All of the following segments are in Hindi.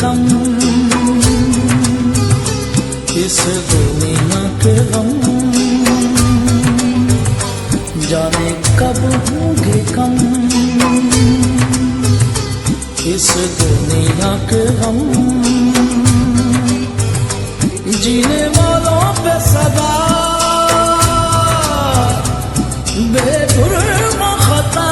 कम, इस दुनिया के गम जाने कब होंगे कम, इस दुनिया के गम जीने वालों पे सदा बेजुर्म खता।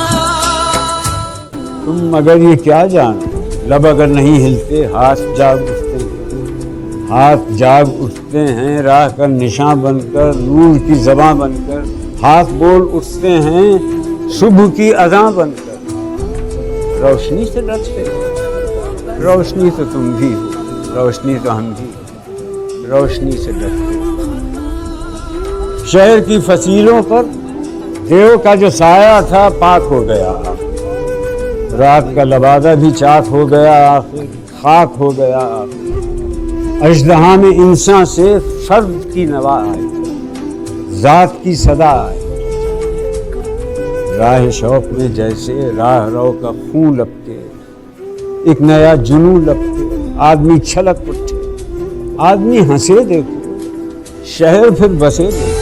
तुम मगर ये क्या जानो, लब अगर नहीं हिलते हाथ जाग उठते हैं, हाथ जाग उठते हैं राह का निशान बनकर, नूर की ज़बां बनकर, हाथ बोल उठते हैं सुबह की अज़ां बनकर। रोशनी से डरते हो, रोशनी तो तुम भी हो, रोशनी तो हम भी, रोशनी से डरते हो। शहर की फसीलों पर देव का जो साया था पाक हो गया, रात का लबादा भी चाक हो गया, आखिर खाक हो गया। अजदहा में इंसान से फर्द की नवा आई, ज़ात की सदा आई। राह शौक में जैसे राह रो का खून लपके, एक नया जुनून लपके, आदमी छलक उठे, आदमी हंसे देखो, शहर फिर बसे देखो।